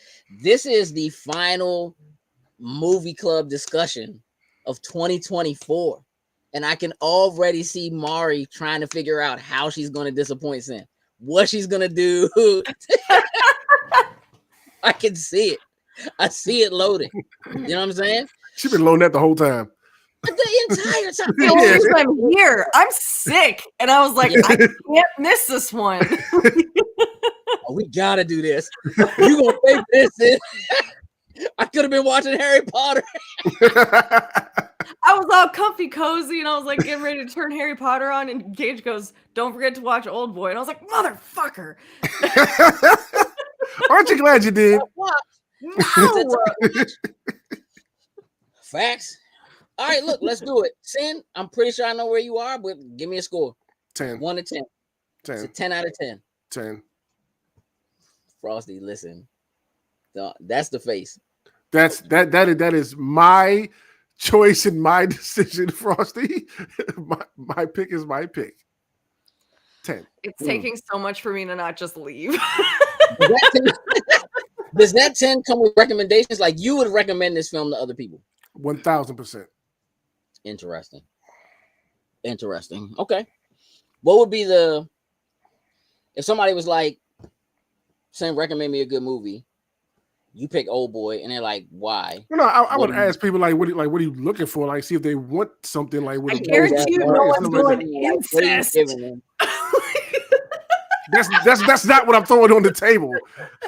This is the final movie club discussion of 2024. And I can already see Mari trying to figure out how she's going to disappoint Sin. What she's going to do. I can see it. I see it loading. You know what I'm saying? She's been loading that the whole time. The entire time. The only reason I'm here, I'm sick. And I was like, I can't miss this one. We got to do this. You going to fake this in? I could have been watching Harry Potter. I was all comfy, cozy, and I was like getting ready to turn Harry Potter on. And Gage goes, "Don't forget to watch Oldboy." And I was like, "Motherfucker!" Aren't you glad you did? No. Facts. All right, look, let's do it. Sin, I'm pretty sure I know where you are, but give me a score. 10. 1 to 10. 10. It's a 10 out of 10. 10. Frosty, listen. That's the face. That is my choice and my decision, Frosty. My pick is my pick. 10. It's taking so much for me to not just leave. Does that 10 come with recommendations? Like you would recommend this film to other people? 1000%. Interesting. Okay. What would be if somebody was like saying recommend me a good movie, you pick Oldboy, and they're like, why? No, I would ask people like, what are you looking for? Like, see if they want something like. I guarantee you, no one's going incest. That's not what I'm throwing on the table.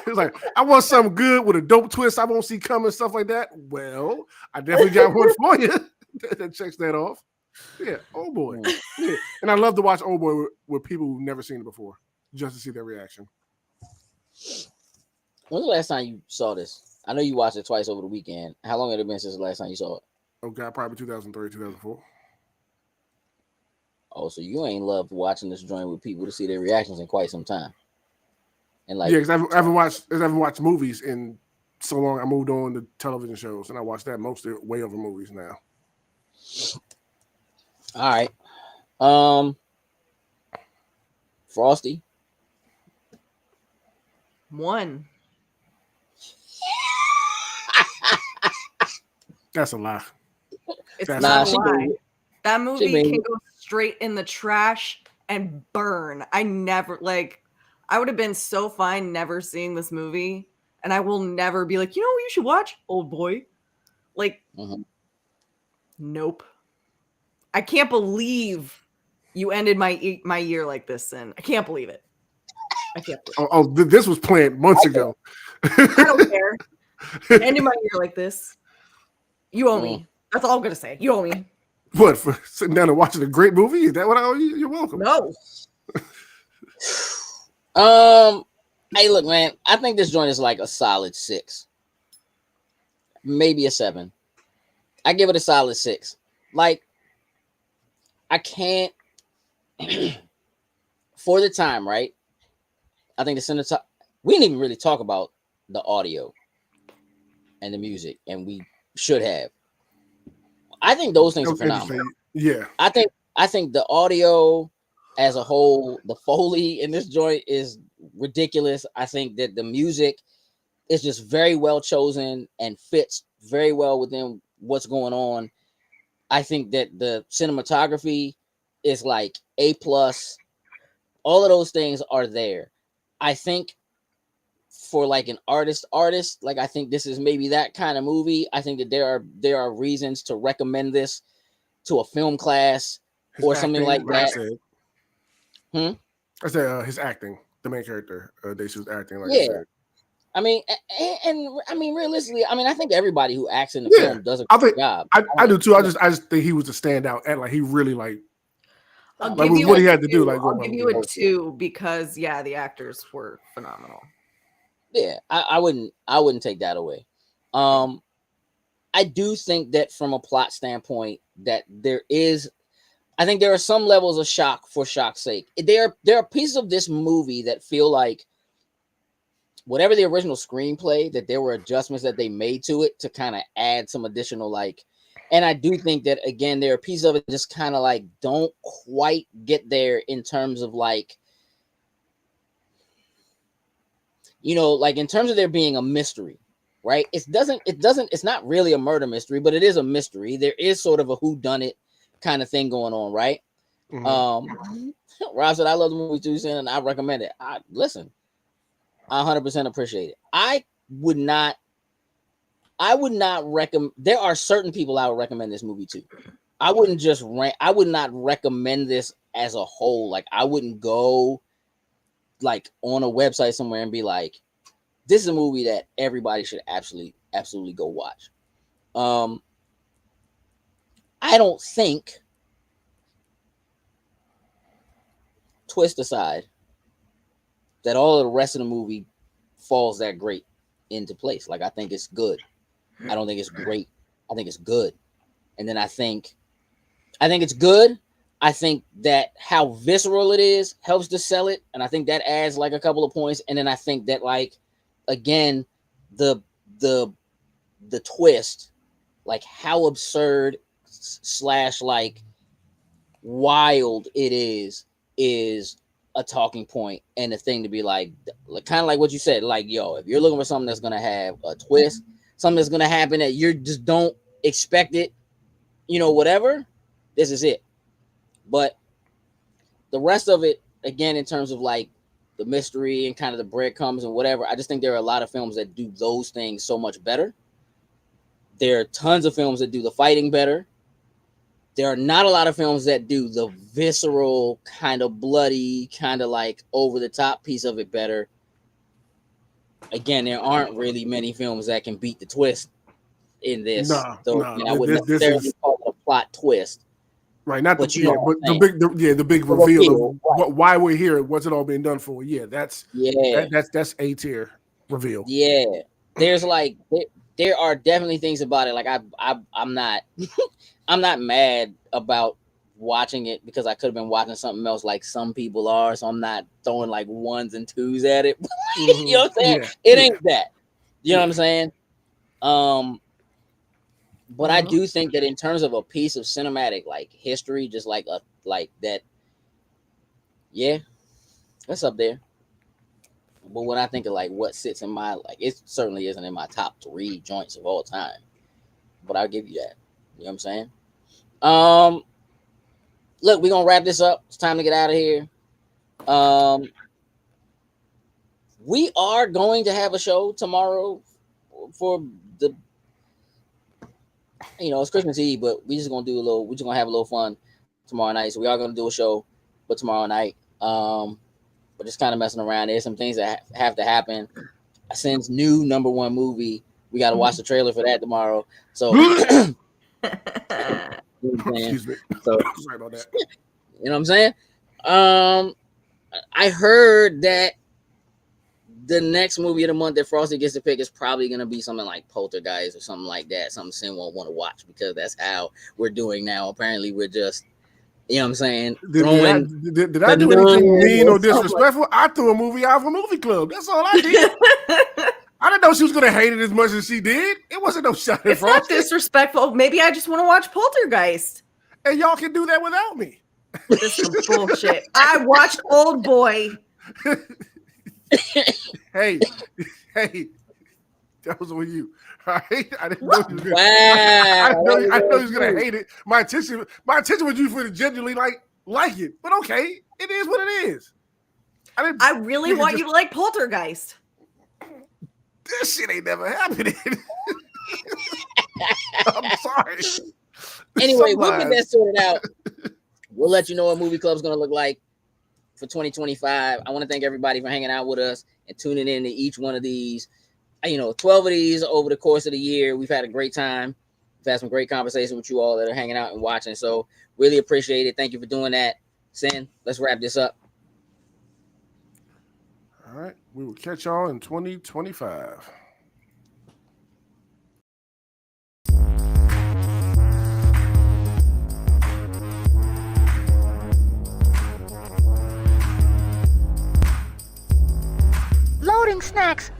It's like I want something good with a dope twist I won't see coming, stuff like that. Well, I definitely got one for you that checks that off. Yeah, Oldboy. Yeah. And I love to watch Oldboy with people who've never seen it before, just to see their reaction. When's the last time you saw this? I know you watched it twice over the weekend. How long had it been since the last time you saw it? Oh God, probably 2003, 2004. Oh, so you ain't loved watching this joint with people to see their reactions in quite some time. And like, yeah, because I haven't watched movies in so long. I moved on to television shows, and I watch that mostly way over movies now. All right, Frosty. 1. That's a lie. It's not a lie. That movie can go straight in the trash and burn. I would have been so fine never seeing this movie, and I will never be like, you should watch Oldboy. Like, nope. I can't believe you ended my year like this, Sin. I can't believe it. I can't believe it. This was planned months ago. I don't care. Ended my year like this. You owe me. That's all I'm gonna say. You owe me. What, for sitting down and watching a great movie? Is that what I owe you? You're welcome. No. Hey, look, man. I think this joint is like a solid 6, maybe a 7. I give it a solid 6. Like, I can't. For the time, right? I think the center. We didn't even really talk about the audio and the music, and we should have. I think those things are phenomenal. Yeah. I think the audio as a whole, the Foley in this joint is ridiculous. I think that the music is just very well chosen and fits very well within what's going on. I think that the cinematography is like A+. All of those things are there. I think for like an artist, like I think this is maybe that kind of movie. I think that there are reasons to recommend this to a film class or something like that. I said his acting, the main character, Desu's acting. Like yeah, I mean, and I mean, realistically, I mean, I think everybody who acts in the film does a good job. I do too. I just think he was a standout, and like he really like. I'll like give you what he had to do. Like, I'll give you a 2 because the actors were phenomenal. Yeah, I wouldn't take that away. I do think that from a plot standpoint, that I think there are some levels of shock for shock's sake. There are pieces of this movie that feel like whatever the original screenplay, that there were adjustments that they made to it to kind of add some additional like. And I do think that, again, there are pieces of it that just kind of like don't quite get there in terms of like, like in terms of there being a mystery, right? It's not really a murder mystery, but it is a mystery. There is sort of a whodunit kind of thing going on, right? Mm-hmm. Rob said, I love the movie too, and I recommend it. Listen, I 100% appreciate it. I would not recommend. There are certain people I would recommend this movie to. I wouldn't just I would not recommend this as a whole. Like, I wouldn't go like on a website somewhere and be like, this is a movie that everybody should absolutely go watch. I don't think, twist aside, that all of the rest of the movie falls that great into place. Like, I think it's good. I don't think it's great. I think it's good. And then I think it's good. I think that how visceral it is helps to sell it. And I think that adds like a couple of points. And then I think that, like, again, the twist, like how absurd / like wild it is a talking point and a thing to be like kind of like what you said, like, yo, if you're looking for something that's gonna have a twist, something that's gonna happen that you just don't expect it, whatever, this is it. But the rest of it, again, in terms of like the mystery and kind of the breadcrumbs and whatever, I just think there are a lot of films that do those things so much better. There are tons of films that do the fighting better. There are not a lot of films that do the visceral, kind of bloody, kind of like over the top piece of it better. Again, there aren't really many films that can beat the twist in this. I wouldn't necessarily call it a plot twist. Right, not the big reveal of why we're here, what's it all being done for. Yeah, that's A tier reveal. Yeah, there's like there are definitely things about it. Like I'm not I'm not mad about watching it because I could have been watching something else like some people are. So I'm not throwing like ones and twos at it. You know what I'm saying? It ain't that. You know what I'm saying? But I do think that in terms of a piece of cinematic like history, just like that, yeah, that's up there. But when I think of like what sits in my it certainly isn't in my top 3 joints of all time. But I'll give you that. You know what I'm saying? Look, we're gonna wrap this up. It's time to get out of here. We are going to have a show tomorrow for the, it's Christmas Eve, but we're just gonna have a little fun tomorrow night. So we are gonna do a show for tomorrow night. But just kind of messing around. There's some things that have to happen. Since new #1 movie, we got to watch the trailer for that tomorrow. So, excuse me. So, sorry about that. You know what I'm saying? I heard that the next movie of the month that Frosty gets to pick is probably going to be something like Poltergeist or something like that. Something Sin won't want to watch because that's how we're doing now. Apparently, we're just, you know what I'm saying? Did I do anything mean or disrespectful? I threw a movie out of a movie club. That's all I did. I didn't know she was going to hate it as much as she did. It wasn't no shot at Frosty. It's not disrespectful. Maybe I just want to watch Poltergeist. And y'all can do that without me. This is bullshit. I watched Oldboy. Hey, that was on you. All right? I didn't know you was gonna, I know you was gonna hate it. My intention was you for to genuinely like it. But okay, it is what it is. I really want you to like Poltergeist. This shit ain't never happening. I'm sorry. Anyway, we'll get that sorted out. We'll let you know what Movie Club's gonna look like for 2025. I want to thank everybody for hanging out with us and tuning in to each one of these. 12 of these over the course of the year. We've had a great time. We've had some great conversation with you all that are hanging out and watching. So really appreciate it. Thank you for doing that. Sin, let's wrap this up. All right. We will catch y'all in 2025. Loading snacks.